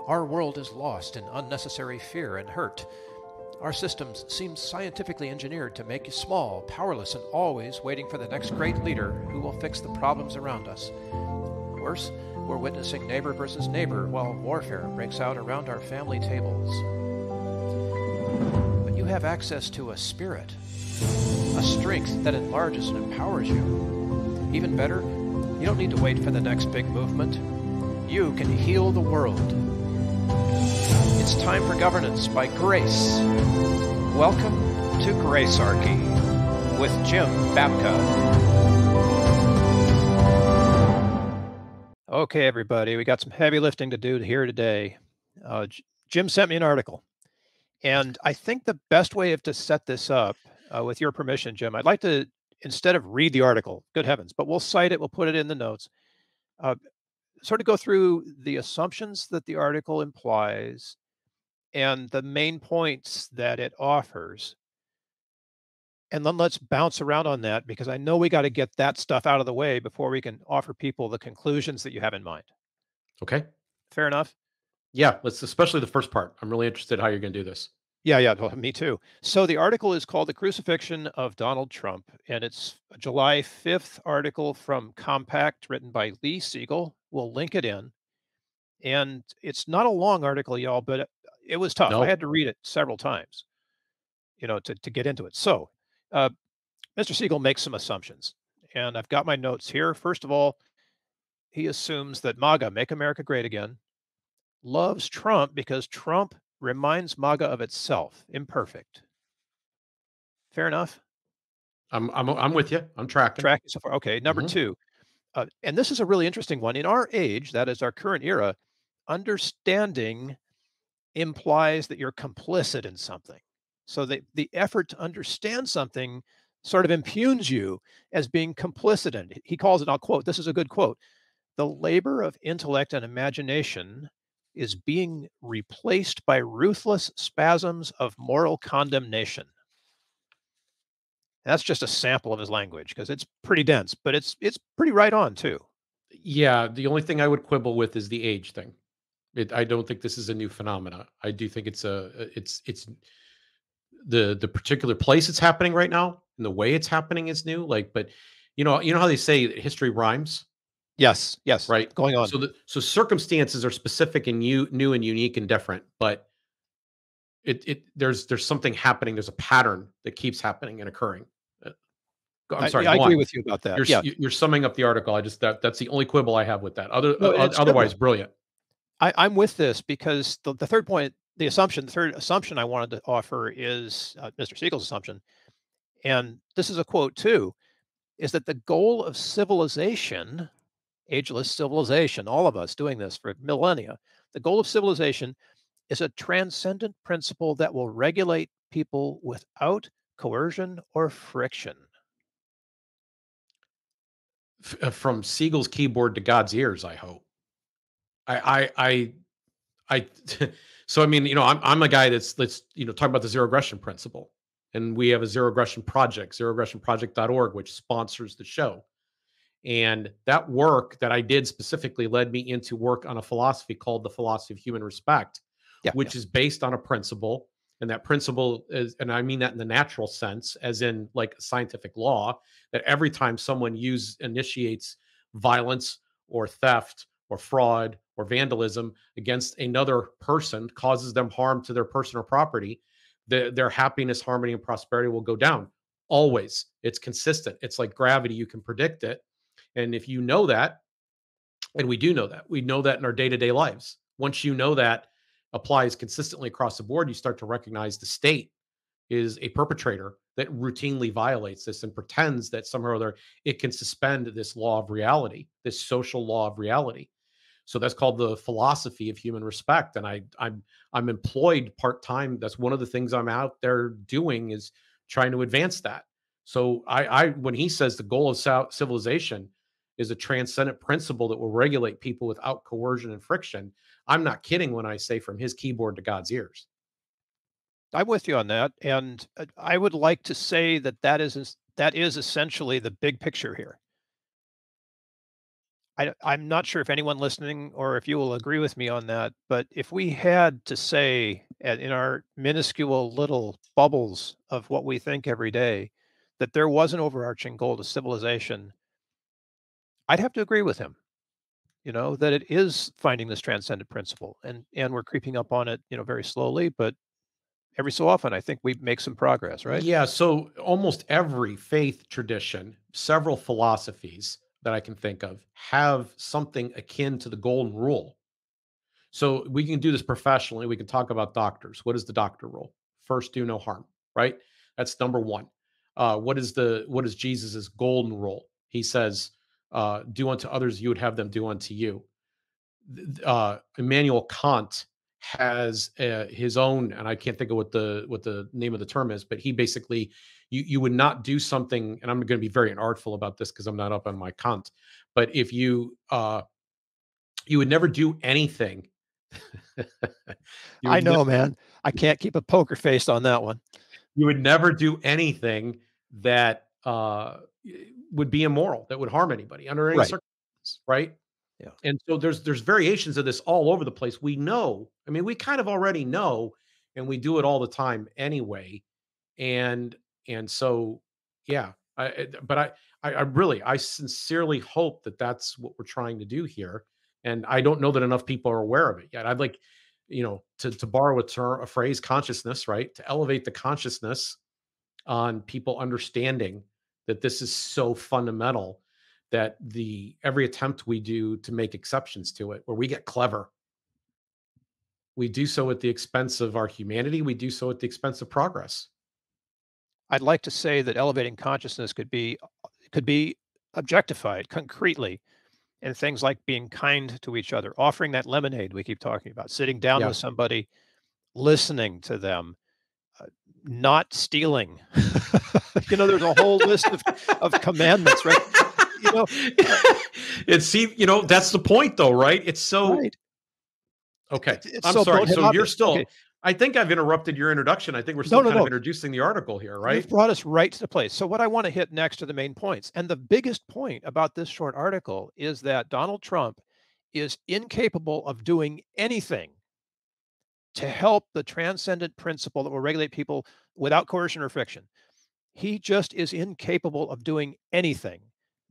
Our world is lost in unnecessary fear and hurt. Our systems seem scientifically engineered to make you small, powerless, and always waiting for the next great leader who will fix the problems around us. Worse, we're witnessing neighbor versus neighbor while warfare breaks out around our family tables. But you have access to a spirit, a strength that enlarges and empowers you. Even better, you don't need to wait for the next big movement. You can heal the world. It's time for governance by grace. Welcome to Gracearchy with Jim Babka. Okay, everybody, we got some heavy lifting to do here today. Jim sent me an article, and I think the best way to set this up, with your permission, Jim, I'd like to, instead of read the article, good heavens, but we'll cite it, we'll put it in the notes, sort of go through the assumptions that the article implies and the main points that it offers. And then let's bounce around on that, because I know we got to get that stuff out of the way before we can offer people the conclusions that you have in mind. Okay. Fair enough? Yeah, especially the first part. I'm really interested how you're going to do this. Yeah, well, me too. So the article is called The Crucifixion of Donald Trump, and it's a July 5th article from Compact written by Lee Siegel. We'll link it in. And it's not a long article, y'all, but it was tough. I No. had to read it several times, to get into it. So Mr. Siegel makes some assumptions, and I've got my notes here. First of all, he assumes that MAGA, Make America Great Again, loves Trump because Trump reminds MAGA of itself, imperfect. Fair enough? I'm with you. I'm tracking. Tracking so far. Okay, number Mhm. two, and this is a really interesting one. In our age, that is our current era, understanding implies that you're complicit in something. So the effort to understand something sort of impugns you as being complicit in it. He calls it, I'll quote, this is a good quote: "The labor of intellect and imagination is being replaced by ruthless spasms of moral condemnation." That's just a sample of his language, because it's pretty dense, but it's pretty right on too. Yeah, the only thing I would quibble with is the age thing. I don't think this is a new phenomena. I do think it's the particular place it's happening right now and the way it's happening is new. Like, but you know how they say that history rhymes, Yes, right? going on. So circumstances are specific and new and unique and different, but there's something happening. There's a pattern that keeps happening and occurring. Uh, I'm sorry. I Go agree on. with you about that. Yeah. You're summing up the article. That's the only quibble I have with that. No, and it's a good Otherwise, one. brilliant. I'm with this because the third point, the third assumption I wanted to offer is Mr. Siegel's assumption, and this is a quote too, is that the goal of civilization, ageless civilization, all of us doing this for millennia, the goal of civilization is a transcendent principle that will regulate people without coercion or friction. From Siegel's keyboard to God's ears, I hope. I so I mean, I'm a guy that's talking about the zero aggression principle. And we have a zero aggression project, zeroaggressionproject.org, which sponsors the show. And that work that I did specifically led me into work on a philosophy called the philosophy of human respect, Yeah. which is based on a principle. And that principle is, and I mean that in the natural sense, as in like scientific law, that every time someone initiates violence or theft or fraud or vandalism against another person, causes them harm to their person or property, their happiness, harmony, and prosperity will go down. Always. It's consistent. It's like gravity. You can predict it. And if you know that, and we know that in our day to day lives. Once you know that applies consistently across the board, you start to recognize the state is a perpetrator that routinely violates this and pretends that somehow or other it can suspend this law of reality, this social law of reality. So that's called the philosophy of human respect. And I'm employed part time. That's one of the things I'm out there doing is trying to advance that. So I when he says the goal of civilization is a transcendent principle that will regulate people without coercion and friction, I'm not kidding when I say from his keyboard to God's ears. I'm with you on that, and I would like to say that that is essentially the big picture here. I'm not sure if anyone listening or if you will agree with me on that, but if we had to say in our minuscule little bubbles of what we think every day, that there was an overarching goal to civilization, I'd have to agree with him. That it is finding this transcendent principle, and we're creeping up on it, very slowly, but every so often, I think we make some progress, right? Yeah, so almost every faith tradition, several philosophies that I can think of have something akin to the golden rule. So we can do this professionally. We can talk about doctors. What is the doctor rule? First, do no harm, right? That's number one. What is Jesus's golden rule? He says, do unto others you would have them do unto you. Immanuel Kant has his own, and I can't think of what the name of the term is, but he basically, you would not do something, and I'm going to be very artful about this because I'm not up on my Kant, but if you would never do anything. you I would ne- know, man. I can't keep a poker face on that one. you would never do anything that would be immoral, that would harm anybody under any Right. circumstances, right? Yeah. And so there's variations of this all over the place. We know, I mean, we kind of already know, and we do it all the time anyway. And so, yeah. But I really, I sincerely hope that that's what we're trying to do here. And I don't know that enough people are aware of it yet. I'd like, to borrow a phrase, consciousness, right? To elevate the consciousness on people understanding that this is so fundamental, that the every attempt we do to make exceptions to it, where we get clever, we do so at the expense of our humanity, we do so at the expense of progress. I'd like to say that elevating consciousness could be objectified concretely in things like being kind to each other, offering that lemonade we keep talking about, sitting down Yeah. with somebody, listening to them, uh, not stealing. There's a whole list of commandments, right? You know, uh, That's the point though, right? It's so right. okay. It's I'm so sorry. bonehead So you're obvious. Okay. still, I think I've interrupted your introduction. I think we're No, still no, kind of no. introducing the article here, You've right? brought us right to the place. So what I want to hit next are the main points. And the biggest point about this short article is that Donald Trump is incapable of doing anything to help the transcendent principle that will regulate people without coercion or fiction. He just is incapable of doing anything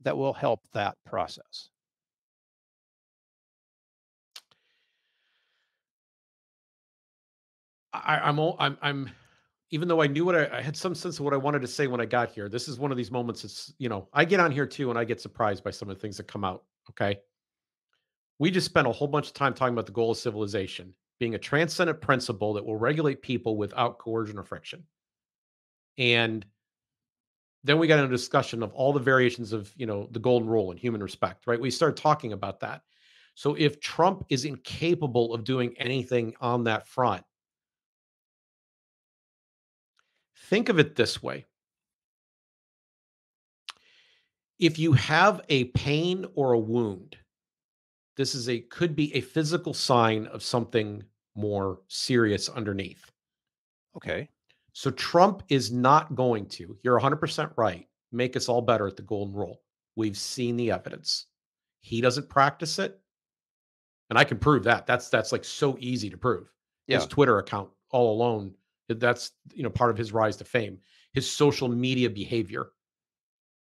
that will help that process. I'm even though I knew what I had some sense of what I wanted to say when I got here. This is one of these moments. It's, I get on here too and I get surprised by some of the things that come out. Okay. We just spent a whole bunch of time talking about the goal of civilization being a transcendent principle that will regulate people without coercion or friction. And then we got into a discussion of all the variations of, the golden rule and human respect, right? We started talking about that. So if Trump is incapable of doing anything on that front, think of it this way. If you have a pain or a wound, could be a physical sign of something more serious underneath. Okay. So Trump is not going to, you're 100% right, make us all better at the golden rule. We've seen the evidence. He doesn't practice it, and I can prove that. That's like so easy to prove. His Yeah. Twitter account all alone, that's, part of his rise to fame. His social media behavior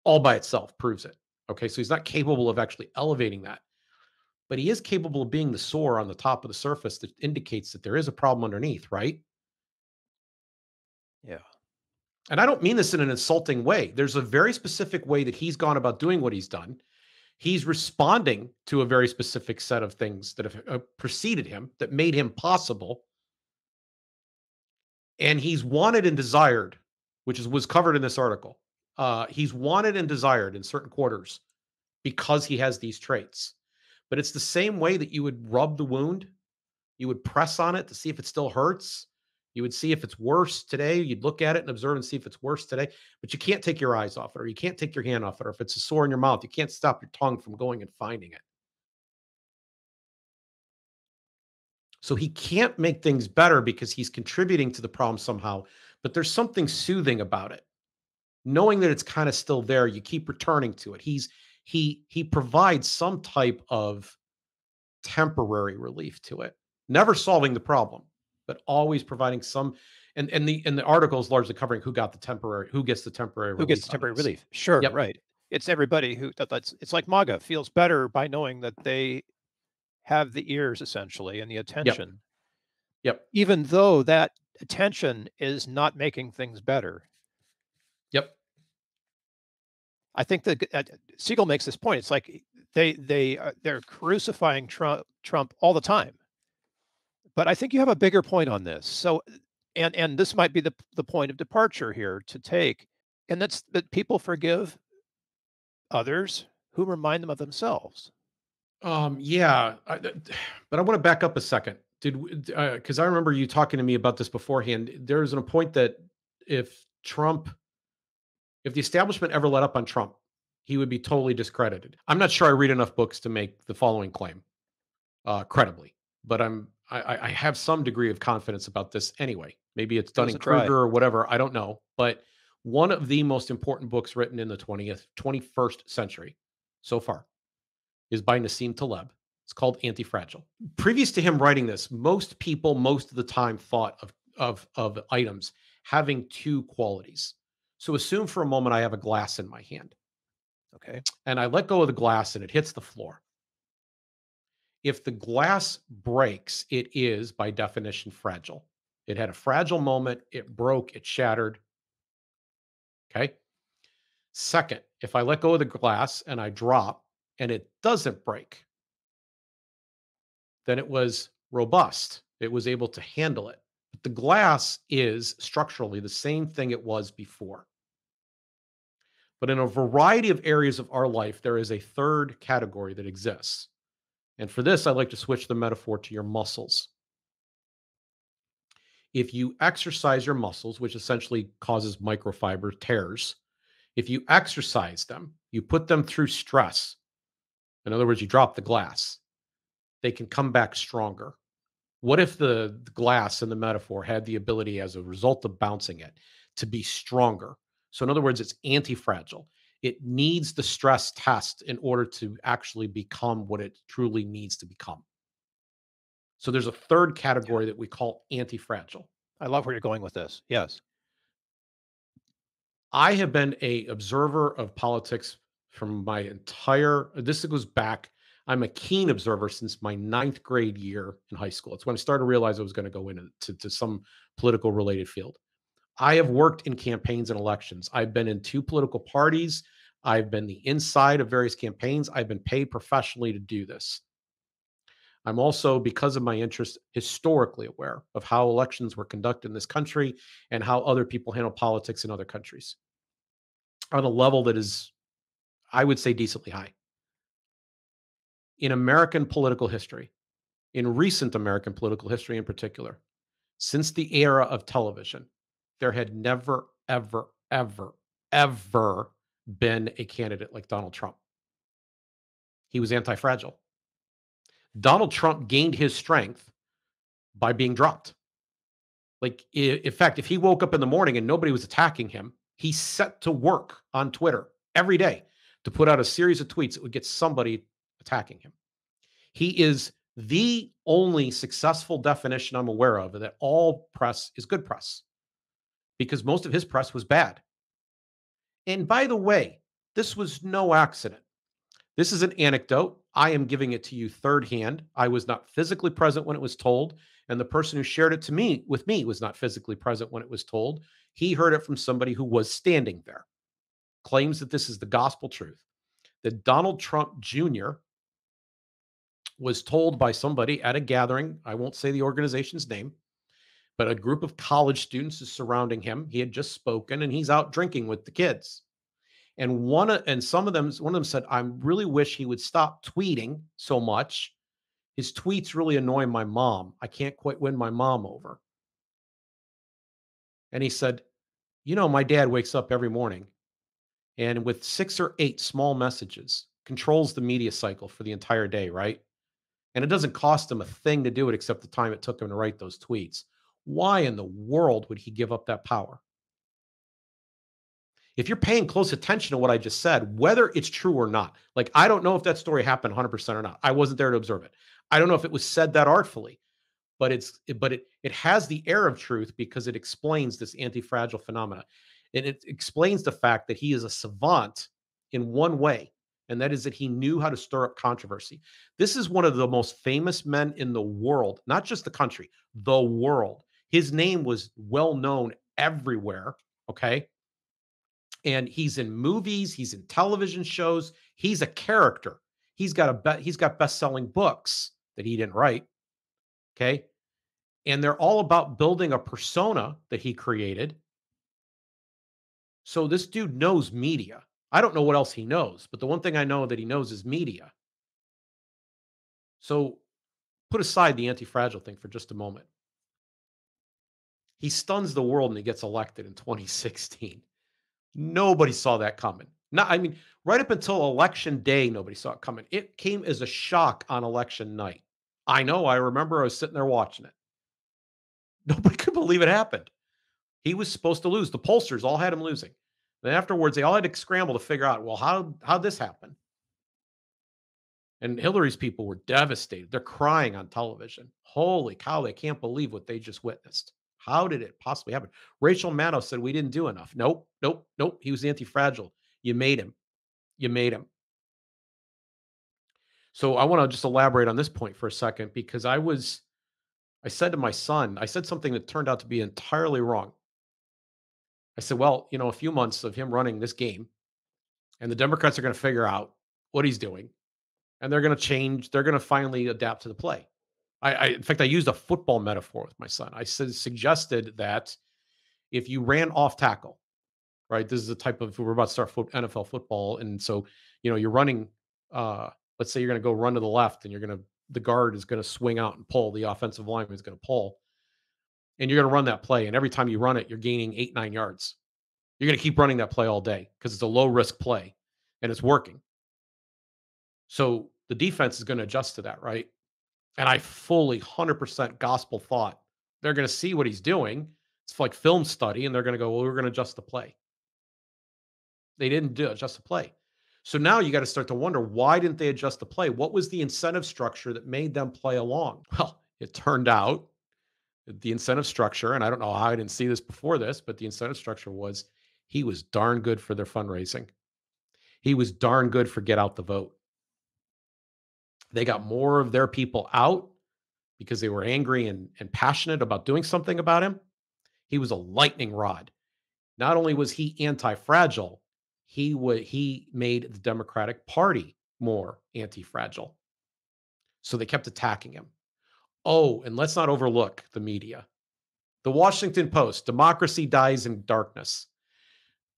all by itself proves it. Okay, so he's not capable of actually elevating that, but he is capable of being the sore on the top of the surface that indicates that there is a problem underneath, right? Yeah. And I don't mean this in an insulting way. There's a very specific way that he's gone about doing what he's done. He's responding to a very specific set of things that have preceded him, that made him possible. And he's wanted and desired, which was covered in this article. He's wanted and desired in certain quarters because he has these traits. But it's the same way that you would rub the wound. You would press on it to see if it still hurts. You would see if it's worse today. You'd look at it and observe and see if it's worse today. But you can't take your eyes off it, or you can't take your hand off it, or if it's a sore in your mouth, you can't stop your tongue from going and finding it. So he can't make things better because he's contributing to the problem somehow. But there's something soothing about it. Knowing that it's kind of still there, you keep returning to it. he provides some type of temporary relief to it, never solving the problem, but always providing some. And the article is largely covering who gets the temporary Who gets relief the out of temporary this. relief? Sure, Yep, right. It's everybody who that's it's like MAGA feels better by knowing that they have the ears essentially and the yep, attention, yep, even though that attention is not making things better. yep. I think that Siegel makes this point. It's like they're crucifying Trump all the time. But I think you have a bigger point on this. So, and this might be the point of departure here to take, and that's that people forgive others who remind them of themselves. Yeah, but I want to back up a second. Because I remember you talking to me about this beforehand. There's a point that if Trump, if the establishment ever let up on Trump, he would be totally discredited. I'm not sure I read enough books to make the following claim credibly, but I have some degree of confidence about this anyway. Maybe it's Give us Dunning a try. Kruger or whatever. I don't know, but one of the most important books written in the 21st century so far is by Nassim Taleb. It's called Anti-Fragile. Previous to him writing this, most people, most of the time, thought of items having two qualities. So assume for a moment I have a glass in my hand Okay. and I let go of the glass and it hits the floor. If the glass breaks, it is by definition fragile. It had a fragile moment, it broke, it shattered. Okay. Second, if I let go of the glass and I drop and it doesn't break, then it was robust. It was able to handle it. But the glass is structurally the same thing it was before. But in a variety of areas of our life, there is a third category that exists. And for this, I like to switch the metaphor to your muscles. If you exercise your muscles, which essentially causes microfiber tears, if you exercise them, you put them through stress. In other words, you drop the glass, they can come back stronger. What if the glass in the metaphor had the ability, as a result of bouncing it, to be stronger? So, in other words, it's anti fragile. It needs the stress test in order to actually become what it truly needs to become. So, there's a third Yeah. category that we call anti fragile. I love where you're going with this. Yes. I have been a observer of politics from my entire this goes back. I'm a keen observer since my ninth grade year in high school. It's when I started to realize I was going to go into to some political related field. I have worked in campaigns and elections. I've been in two political parties. I've been the inside of various campaigns. I've been paid professionally to do this. I'm also, because of my interest, historically aware of how elections were conducted in this country and how other people handle politics in other countries on a level that is, I would say, decently high. In American political history, in recent American political history in particular, since the era of television, there had never, ever, ever, ever been a candidate like Donald Trump. He was anti fragile. Donald Trump gained his strength by being dropped. Like, in fact, if he woke up in the morning and nobody was attacking him, he set to work on Twitter every day to put out a series of tweets that would get somebody attacking him. He is the only successful definition I'm aware of that all press is good press, because most of his press was bad. And by the way, this was no accident. This is an anecdote. I am giving it to you third hand. I was not physically present when it was told, and the person who shared it to me with me was not physically present when it was told. He heard it from somebody who was standing there. Claims that this is the gospel truth. That Donald Trump Jr. was told by somebody at a gathering, I won't say the organization's name, but a group of college students is surrounding him. He had just spoken and he's out drinking with the kids. And one of them said, "I really wish he would stop tweeting so much. His tweets really annoy my mom. I can't quite win my mom over." And he said, "My dad wakes up every morning and with 6 or 8 small messages controls the media cycle for the entire day, right? And it doesn't cost him a thing to do it except the time it took him to write those tweets. Why in the world would he give up that power?" if you're paying close attention to what I just said, whether it's true or not, like I don't know if that story happened 100% or not. I wasn't there to observe it. I don't know if it was said that artfully, but it has the air of truth because it explains this anti-fragile phenomena. And it explains the fact that he is a savant in one way, and that is that he knew how to stir up controversy. This is one of the most famous men in the world, not just the country, the world. His name was well known everywhere, okay? And he's in movies, he's in television shows, he's a character. He's got best-selling books that he didn't write, okay? And they're all about building a persona that he created. So this dude knows media. I don't know what else he knows, but the one thing I know that he knows is media. So put aside the anti-fragile thing for just a moment. He stuns the world and he gets elected in 2016. Nobody saw that coming. Right up until election day, nobody saw it coming. It came as a shock on election night. I know. I remember I was sitting there watching it. Nobody could believe it happened. He was supposed to lose. The pollsters all had him losing. Then afterwards, they all had to scramble to figure out, well, how'd this happen? And Hillary's people were devastated. They're crying on television. Holy cow, they can't believe what they just witnessed. How did it possibly happen? Rachel Maddow said we didn't do enough. Nope, nope, nope. He was anti-fragile. You made him. You made him. So I want to just elaborate on this point for a second because I said to my son, I said something that turned out to be entirely wrong. I said, well, a few months of him running this game and the Democrats are going to figure out what he's doing and they're going to change. They're going to finally adapt to the play. In fact, I used a football metaphor with my son. I suggested that if you ran off tackle, right? This is the type of, we're about to start NFL football. And so, you're running, let's say you're going to go run to the left and the guard is going to swing out and pull, the offensive lineman is going to pull, and you're going to run that play. And every time you run it, you're gaining 8-9 yards. You're going to keep running that play all day because it's a low risk play and it's working. So the defense is going to adjust to that, right? And I fully 100% gospel thought they're going to see what he's doing. It's like film study. And they're going to go, well, we're going to adjust the play. They didn't adjust the play. So now you got to start to wonder, why didn't they adjust the play? What was the incentive structure that made them play along? Well, it turned out that the incentive structure, and I don't know how I didn't see this before this, but the incentive structure was he was darn good for their fundraising. He was darn good for get out the vote. They got more of their people out because they were angry and passionate about doing something about him. He was a lightning rod. Not only was he anti-fragile, he made the Democratic Party more anti-fragile. So they kept attacking him. Oh, and let's not overlook the media. The Washington Post, democracy dies in darkness.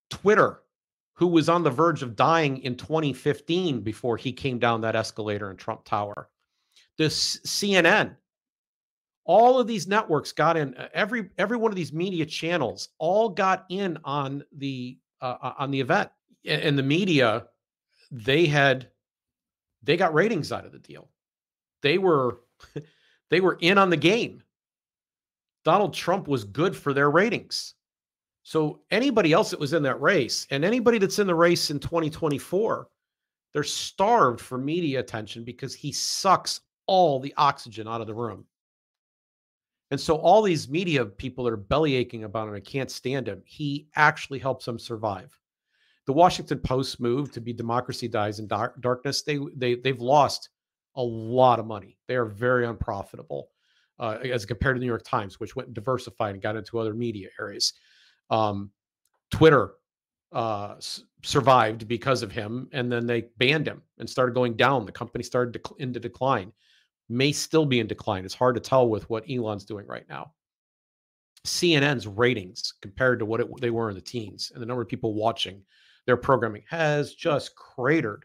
Twitter, who was on the verge of dying in 2015 before he came down that escalator in Trump Tower. This CNN, all of these networks got in. Every one of these media channels all got in on the event. And the media, they got ratings out of the deal. They were in on the game. Donald Trump was good for their ratings. So anybody else that was in that race, and anybody that's in the race in 2024, they're starved for media attention because he sucks all the oxygen out of the room. And so all these media people that are belly aching about him and can't stand him, he actually helps them survive. The Washington Post move to be democracy dies in darkness. They've lost a lot of money. They are very unprofitable as compared to the New York Times, which went and diversified and got into other media areas. Twitter survived because of him, and then they banned him and started going down. The company started into decline. May still be in decline. It's hard to tell with what Elon's doing right now. CNN's ratings compared to what they were in the teens and the number of people watching their programming has just cratered.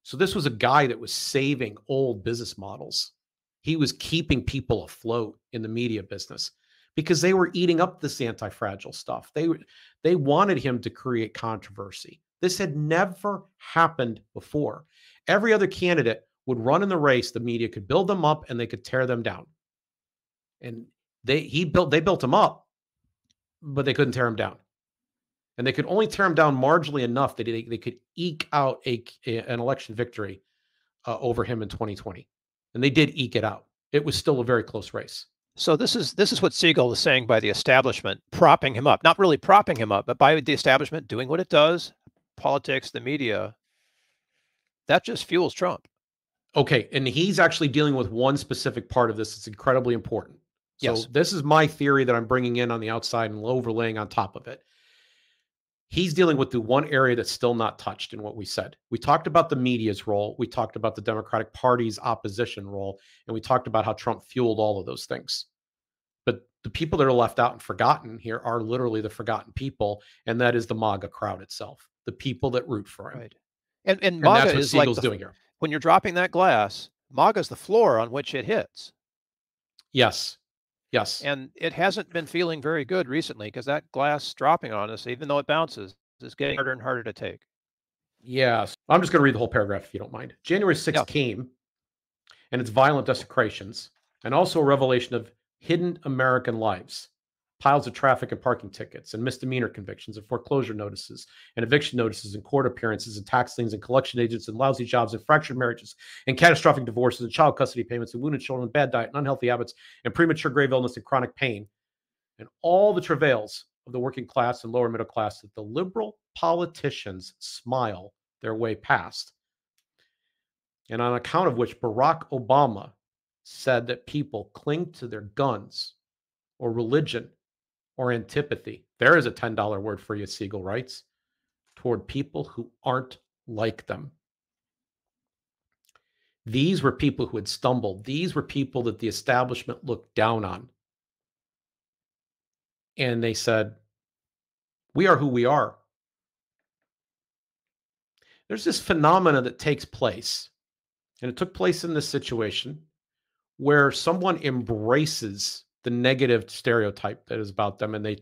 So this was a guy that was saving old business models. He was keeping people afloat in the media business because they were eating up this anti-fragile stuff. They wanted him to create controversy. This had never happened before. Every other candidate would run in the race. The media could build them up and they could tear them down. And they built them up, but they couldn't tear them down. And they could only tear him down marginally enough that they could eke out an election victory over him in 2020. And they did eke it out. It was still a very close race. So this is what Siegel is saying by the establishment propping him up, not really propping him up, but by the establishment doing what it does, politics, the media, that just fuels Trump. Okay, and he's actually dealing with one specific part of this that's incredibly important. So Yes. this is my theory that I'm bringing in on the outside and overlaying on top of it. He's dealing with the one area that's still not touched in what we said. We talked about the media's role. We talked about the Democratic Party's opposition role. And we talked about how Trump fueled all of those things. But the people that are left out and forgotten here are literally the forgotten people. And that is the MAGA crowd itself, the people that root for him. Right. And And MAGA that's what is like Siegel's doing here. when you're dropping that glass, MAGA is the floor on which it hits. Yes. Yes. And it hasn't been feeling very good recently because that glass dropping on us, even though it bounces, is getting harder and harder to take. Yes. I'm just going to read the whole paragraph if you don't mind. January 6th came and its violent desecrations and also a revelation of hidden American lives, piles of traffic and parking tickets and misdemeanor convictions and foreclosure notices and eviction notices and court appearances and tax liens and collection agents and lousy jobs and fractured marriages and catastrophic divorces and child custody payments and wounded children and bad diet and unhealthy habits and premature grave illness and chronic pain and all the travails of the working class and lower middle class that the liberal politicians smile their way past. And on account of which Barack Obama said that people cling to their guns or religion or antipathy. There is a $10 word for you, Siegel writes, toward people who aren't like them. These were people who had stumbled. These were people that the establishment looked down on. And they said, we are who we are. There's this phenomena that takes place, and it took place in this situation where someone embraces the negative stereotype that is about them and they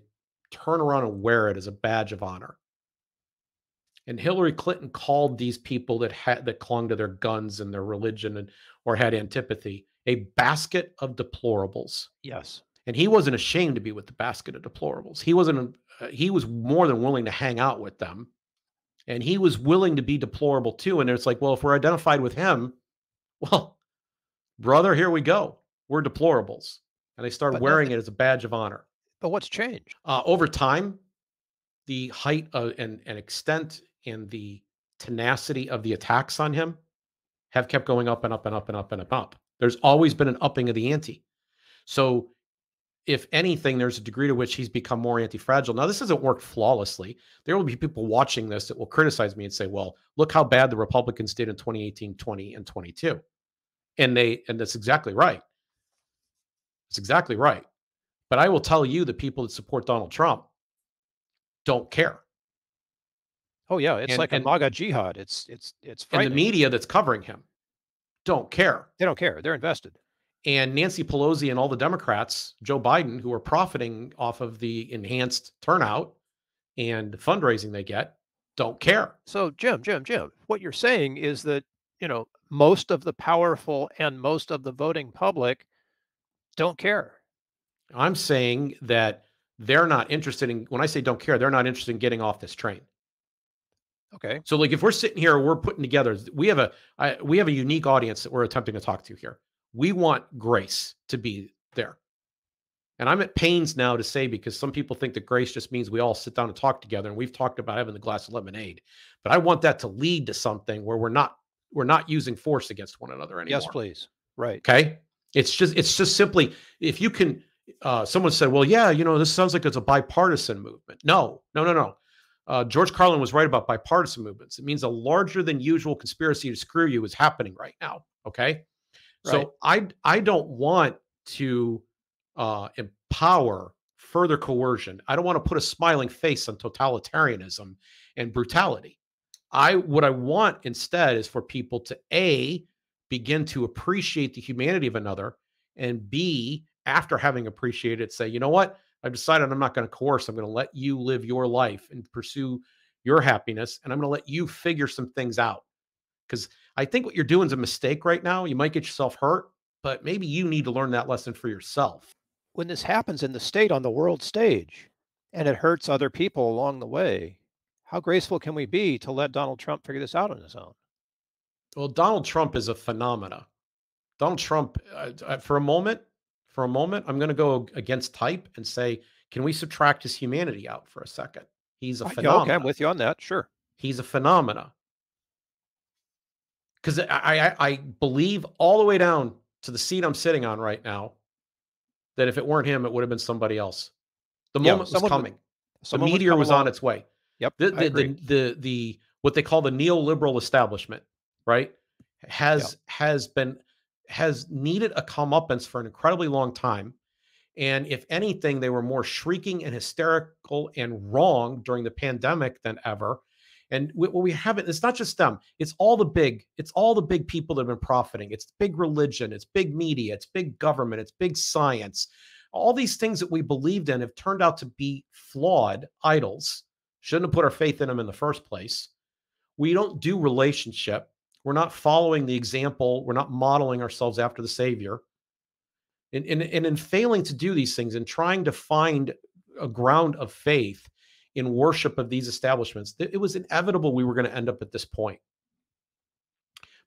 turn around and wear it as a badge of honor. And Hillary Clinton called these people that clung to their guns and their religion or had antipathy a basket of deplorables. Yes. And he wasn't ashamed to be with the basket of deplorables. He was more than willing to hang out with them. And he was willing to be deplorable too. And it's like, well, if we're identified with him, well, brother, here we go. We're deplorables. And they started wearing it as a badge of honor. But what's changed? Over time, the height and extent and the tenacity of the attacks on him have kept going up and up and up and up and up. There's always been an upping of the ante. So if anything, there's a degree to which he's become more anti-fragile. Now, this hasn't worked flawlessly. There will be people watching this that will criticize me and say, well, look how bad the Republicans did in 2018, 20, and 22. And that's exactly right. It's exactly right. But I will tell you, the people that support Donald Trump don't care. Oh yeah, it's like a MAGA jihad. It's frightening. And the media that's covering him don't care. They don't care. They're invested. And Nancy Pelosi and all the Democrats, Joe Biden, who are profiting off of the enhanced turnout and fundraising they get, don't care. So Jim, what you're saying is that, most of the powerful and most of the voting public don't care. I'm saying that they're not interested in, when I say don't care, they're not interested in getting off this train. Okay. So like if we're sitting here, we're putting together, we have a unique audience that we're attempting to talk to here. We want Grace to be there. And I'm at pains now to say, because some people think that Grace just means we all sit down and talk together. And we've talked about having the glass of lemonade, but I want that to lead to something where we're not using force against one another anymore. Yes, please. Right. Okay. It's just simply, if you can, someone said, well, yeah, this sounds like it's a bipartisan movement. No. George Carlin was right about bipartisan movements. It means a larger than usual conspiracy to screw you is happening right now. Okay. So I don't want to empower further coercion. I don't want to put a smiling face on totalitarianism and brutality. What I want instead is for people to A, begin to appreciate the humanity of another, and B, after having appreciated it, say, you know what? I've decided I'm not going to coerce. I'm going to let you live your life and pursue your happiness. And I'm going to let you figure some things out. Because I think what you're doing is a mistake right now. You might get yourself hurt, but maybe you need to learn that lesson for yourself. When this happens in the state on the world stage, And it hurts other people along the way. How graceful can we be to let Donald Trump figure this out on his own? Well, Donald Trump is a phenomena. Donald Trump, for a moment, I'm going to go against type and say, can we subtract his humanity out for a second? He's a Yeah, okay, I'm phenomena. with you on that. Sure. He's a phenomena. Because I believe all the way down to the seat I'm sitting on right now that if it weren't him, it would have been somebody else. The Yeah, moment was coming. The someone would meteor come was on along. its way. Yep, The I the agree. the the what they call the neoliberal establishment, right, Yeah. has needed a comeuppance for an incredibly long time. And if anything, they were more shrieking and hysterical and wrong during the pandemic than ever. And what we haven't, it's not just them, it's all the big people that have been profiting. It's big religion, it's big media, it's big government, it's big science. All these things that we believed in have turned out to be flawed idols. Shouldn't have put our faith in them in the first place. We don't do relationship. We're not following the example. We're not modeling ourselves after the Savior. And in failing to do these things and trying to find a ground of faith in worship of these establishments, it was inevitable we were going to end up at this point.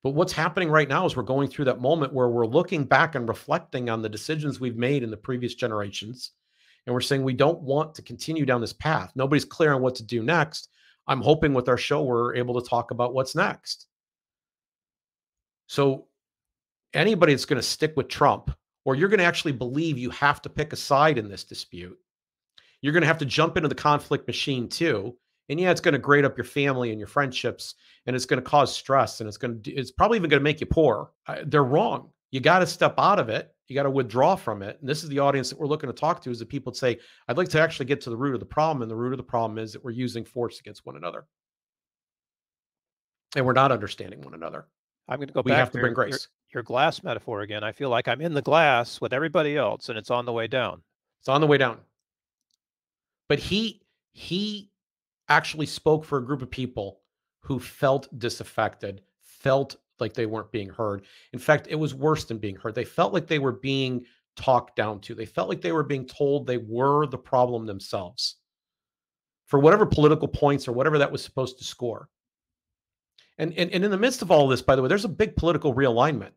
But what's happening right now is we're going through that moment where we're looking back and reflecting on the decisions we've made in the previous generations. And we're saying we don't want to continue down this path. Nobody's clear on what to do next. I'm hoping with our show, we're able to talk about what's next. So anybody that's going to stick with Trump, or you're going to actually believe you have to pick a side in this dispute, you're going to have to jump into the conflict machine too. And yeah, it's going to grate up your family and your friendships, and it's going to cause stress, and it's probably even going to make you poor. They're wrong. You got to step out of it. You got to withdraw from it. And this is the audience that we're looking to talk to, is the people that say, I'd like to actually get to the root of the problem. And the root of the problem is that we're using force against one another. And we're not understanding one another. I'm going to go We back have to to bring grace. your glass metaphor again. I feel like I'm in the glass with everybody else and it's on the way down. It's on the way down. But he actually spoke for a group of people who felt disaffected, felt like they weren't being heard. In fact, it was worse than being heard. They felt like they were being talked down to. They felt like they were being told they were the problem themselves for whatever political points or whatever that was supposed to score. And in the midst of all of this, by the way, there's a big political realignment.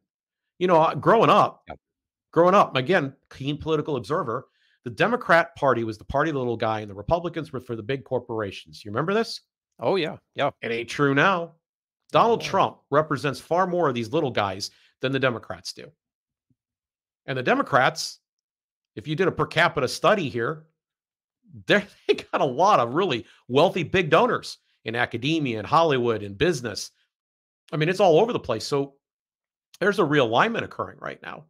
You know, growing up, again, keen political observer, the Democrat Party was the party of the little guy, and the Republicans were for the big corporations. You remember this? Oh, yeah. Yeah. It ain't true now. Donald Trump represents far more of these little guys than the Democrats do. And the Democrats, if you did a per capita study here, they got a lot of really wealthy big donors in academia and Hollywood and business. I mean, it's all over the place. So there's a realignment occurring right now.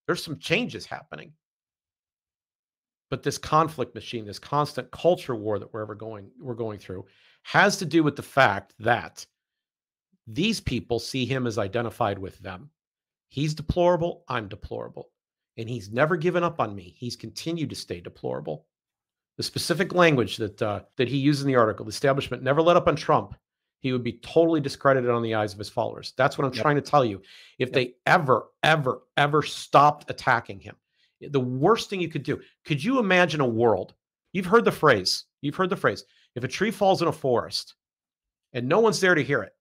There's some changes happening. But this conflict machine, this constant culture war that we're going through, has to do with the fact that these people see him as identified with them. He's deplorable, I'm deplorable. And he's never given up on me. He's continued to stay deplorable. The specific language that he used in the article, the establishment never let up on Trump. He would be totally discredited on the eyes of his followers. That's what I'm trying to tell you. If they ever stopped attacking him, the worst thing you could do, could you imagine a world? You've heard the phrase. If a tree falls in a forest and no one's there to hear it,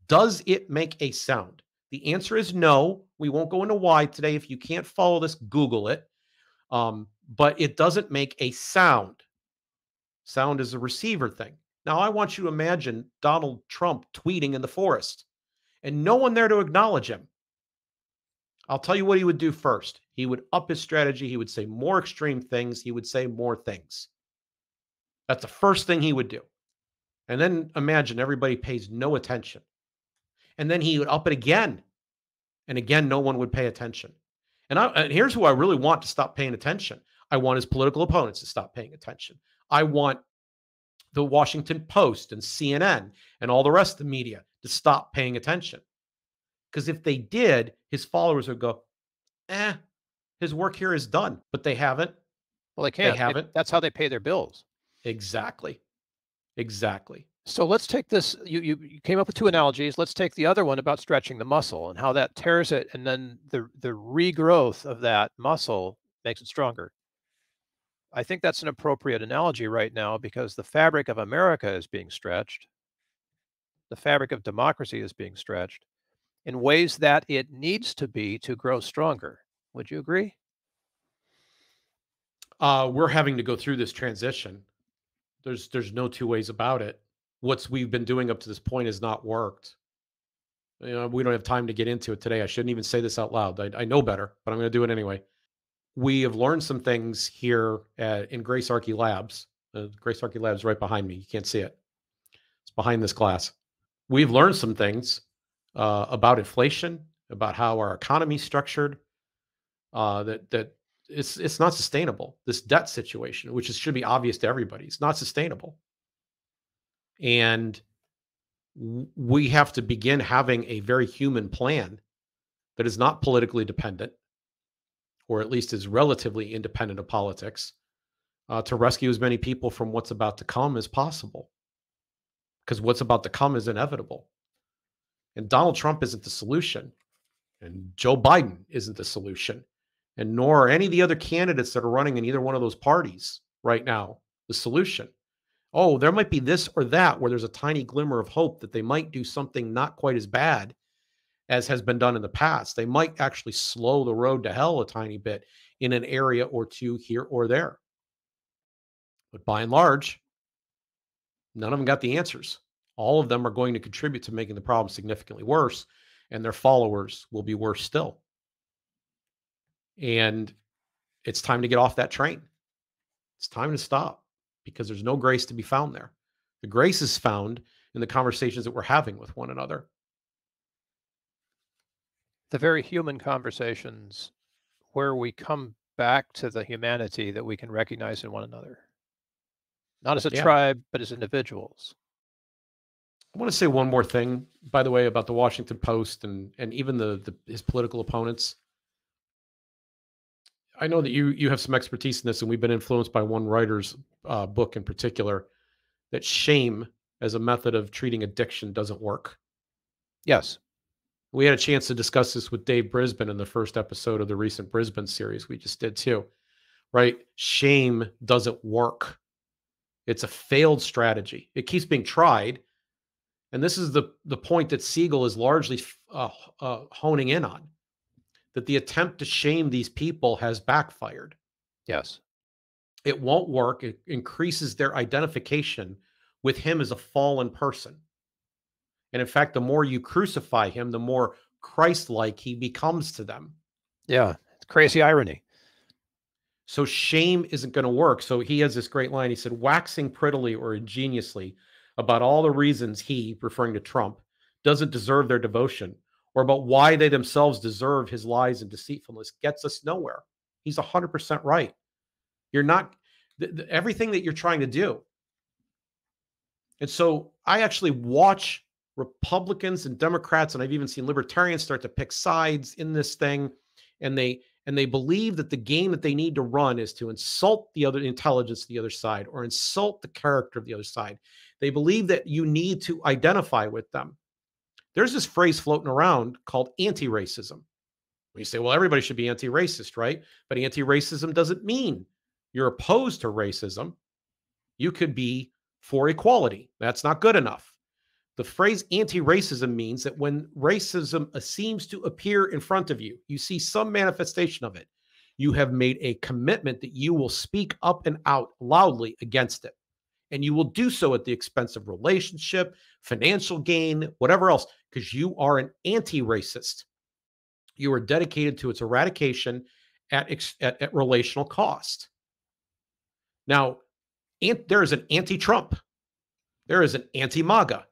does it make a sound? The answer is no. We won't go into why today. If you can't follow this, Google it. But it doesn't make a sound. Sound is a receiver thing. Now, I want you to imagine Donald Trump tweeting in the forest and no one there to acknowledge him. I'll tell you what he would do first. He would up his strategy. He would say more extreme things. He would say more things. That's the first thing he would do. And then imagine everybody pays no attention. And then he would up it again. And again, no one would pay attention. And here's who I really want to stop paying attention. I want his political opponents to stop paying attention. I want the Washington Post and CNN and all the rest of the media to stop paying attention. Because if they did, his followers would go, his work here is done. But they haven't. Well, they can't. They haven't. That's how they pay their bills. Exactly. So let's take this. You came up with two analogies. Let's take the other one about stretching the muscle and how that tears it, and then the regrowth of that muscle makes it stronger. I think that's an appropriate analogy right now because the fabric of America is being stretched. The fabric of democracy is being stretched in ways that it needs to be to grow stronger. Would you agree? We're having to go through this transition. There's no two ways about it. What we've been doing up to this point has not worked. You know, we don't have time to get into it today. I shouldn't even say this out loud. I know better, but I'm going to do it anyway. We have learned some things here in Gracearchy Labs. Gracearchy Labs right behind me. You can't see it. It's behind this glass. We've learned some things about inflation, about how our economy is structured. That it's not sustainable. This debt situation, which should be obvious to everybody, it's not sustainable. And we have to begin having a very human plan that is not politically dependent, or at least is relatively independent of politics, to rescue as many people from what's about to come as possible. Because what's about to come is inevitable. And Donald Trump isn't the solution. And Joe Biden isn't the solution. And nor are any of the other candidates that are running in either one of those parties right now the solution. Oh, there might be this or that where there's a tiny glimmer of hope that they might do something not quite as bad as has been done in the past. They might actually slow the road to hell a tiny bit in an area or two here or there. But by and large, none of them got the answers. All of them are going to contribute to making the problem significantly worse, and their followers will be worse still. And it's time to get off that train. It's time to stop because there's no grace to be found there. The grace is found in the conversations that we're having with one another. The very human conversations where we come back to the humanity that we can recognize in one another, not as a tribe, but as individuals. I want to say one more thing, by the way, about the Washington Post and even his political opponents. I know that you have some expertise in this, and we've been influenced by one writer's book in particular, that shame as a method of treating addiction doesn't work. Yes. We had a chance to discuss this with Dave Brisbane in the first episode of the recent Brisbane series we just did too, right? Shame doesn't work. It's a failed strategy. It keeps being tried. And this is the point that Siegel is largely honing in on, that the attempt to shame these people has backfired. Yes. It won't work. It increases their identification with him as a fallen person. And in fact, the more you crucify him, the more Christ-like he becomes to them. Yeah, it's crazy irony. So shame isn't going to work. So he has this great line. He said, waxing prettily or ingeniously about all the reasons he, referring to Trump, doesn't deserve their devotion, or about why they themselves deserve his lies and deceitfulness, gets us nowhere. He's 100% right. You're not, everything that you're trying to do. And so I actually watch Republicans and Democrats, and I've even seen libertarians start to pick sides in this thing, and they believe that the game that they need to run is to insult the other intelligence of the other side or insult the character of the other side. They believe that you need to identify with them. There's this phrase floating around called anti-racism. You say, well, everybody should be anti-racist, right? But anti-racism doesn't mean you're opposed to racism. You could be for equality. That's not good enough. The phrase anti-racism means that when racism seems to appear in front of you, you see some manifestation of it, you have made a commitment that you will speak up and out loudly against it. And you will do so at the expense of relationship, financial gain, whatever else, because you are an anti-racist. You are dedicated to its eradication at relational cost. Now, there is an anti-Trump. There is an anti-MAGA,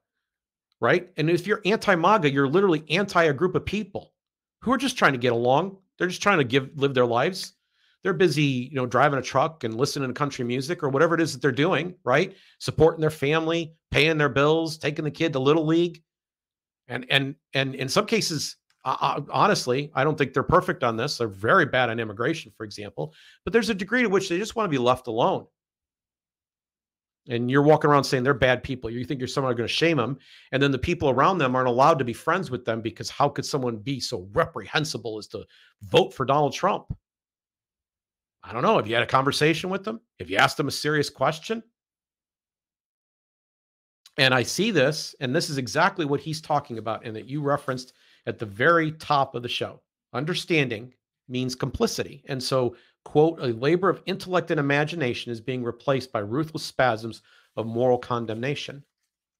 right? And if you're anti-MAGA, you're literally anti a group of people who are just trying to get along. They're just trying to live their lives. They're busy, driving a truck and listening to country music or whatever it is that they're doing, right? Supporting their family, paying their bills, taking the kid to Little League. And in some cases, honestly, I don't think they're perfect on this. They're very bad on immigration, for example. But there's a degree to which they just want to be left alone. And you're walking around saying they're bad people. You think you're somehow going to shame them. And then the people around them aren't allowed to be friends with them because how could someone be so reprehensible as to vote for Donald Trump? I don't know. Have you had a conversation with them? Have you asked them a serious question? And I see this, and this is exactly what he's talking about, and that you referenced at the very top of the show. Understanding means complicity. And so, quote, a labor of intellect and imagination is being replaced by ruthless spasms of moral condemnation.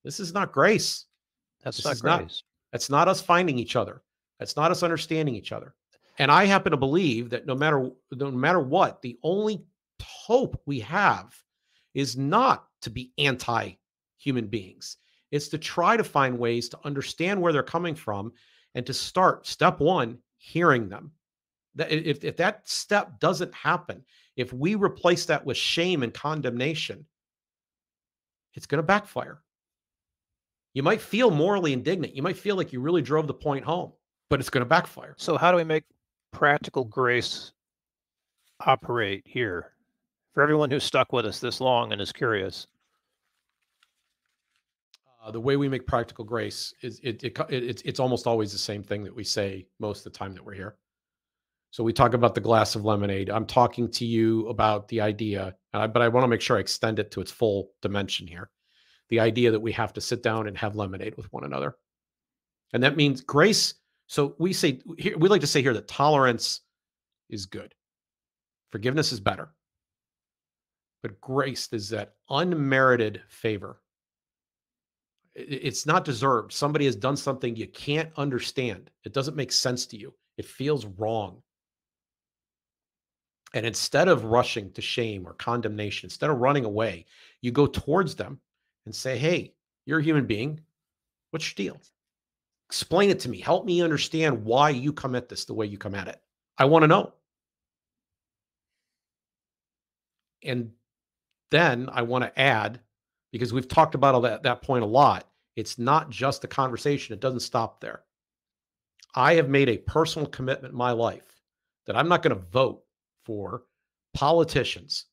This is not grace. That's This not is not, grace. that's not us finding each other. That's not us understanding each other. And I happen to believe that no matter what, the only hope we have is not to be anti-human beings. It's to try to find ways to understand where they're coming from and to start, step one, hearing them. That if that step doesn't happen, if we replace that with shame and condemnation, it's going to backfire. You might feel morally indignant. You might feel like you really drove the point home, but it's going to backfire. So how do we make practical grace operate here for everyone who's stuck with us this long and is curious? The way we make practical grace is it's almost always the same thing that we say most of the time that we're here. So we talk about the glass of lemonade. I'm talking to you about the idea, but I want to make sure I extend it to its full dimension here. The idea that we have to sit down and have lemonade with one another. And that means grace. So we like to say here that tolerance is good. Forgiveness is better. But grace is that unmerited favor. It's not deserved. Somebody has done something you can't understand. It doesn't make sense to you. It feels wrong. And instead of rushing to shame or condemnation, instead of running away, you go towards them and say, hey, you're a human being. What's your deal? Explain it to me. Help me understand why you come at this the way you come at it. I want to know. And then I want to add, because we've talked about all that point a lot, it's not just a conversation. It doesn't stop there. I have made a personal commitment in my life that I'm not going to vote for politicians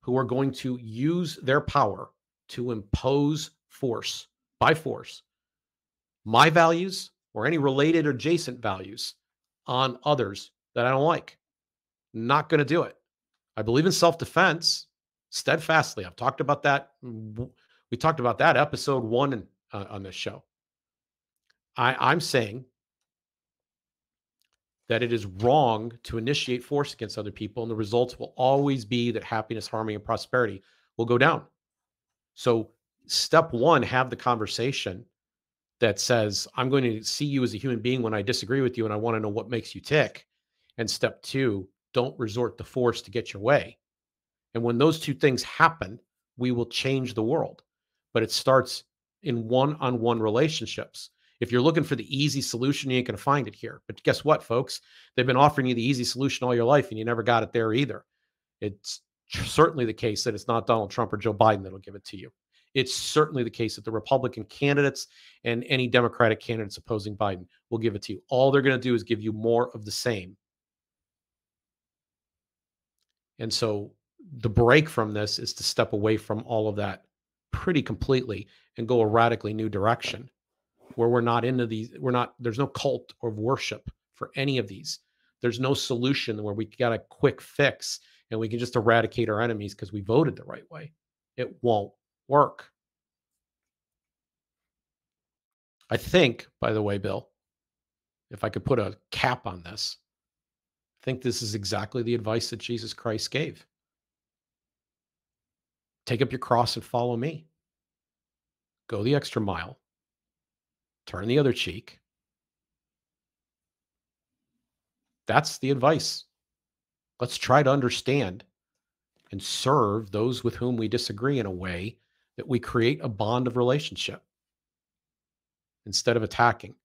who are going to use their power to impose force, by force, my values or any related or adjacent values on others that I don't like. Not going to do it. I believe in self-defense steadfastly. I've talked about that. We talked about that episode 1 on this show. I'm saying that it is wrong to initiate force against other people, and the results will always be that happiness, harmony, and prosperity will go down. So step one, have the conversation that says, I'm going to see you as a human being when I disagree with you, and I want to know what makes you tick. And step two, don't resort to force to get your way. And when those two things happen, we will change the world. But it starts in one-on-one relationships. If you're looking for the easy solution, you ain't going to find it here. But guess what, folks? They've been offering you the easy solution all your life, and you never got it there either. It's certainly the case that it's not Donald Trump or Joe Biden that'll give it to you. It's certainly the case that the Republican candidates and any Democratic candidates opposing Biden will give it to you. All they're going to do is give you more of the same. And so the break from this is to step away from all of that pretty completely and go a radically new direction where we're not into these. There's no cult or worship for any of these. There's no solution where we got a quick fix and we can just eradicate our enemies because we voted the right way. It won't work. I think, by the way, Bill, if I could put a cap on this, I think this is exactly the advice that Jesus Christ gave. Take up your cross and follow me. Go the extra mile. Turn the other cheek. That's the advice. Let's try to understand and serve those with whom we disagree in a way that we create a bond of relationship instead of attacking.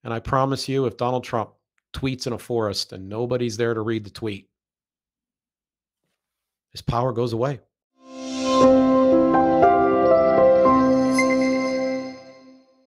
And I promise you, if Donald Trump tweets in a forest and nobody's there to read the tweet, his power goes away.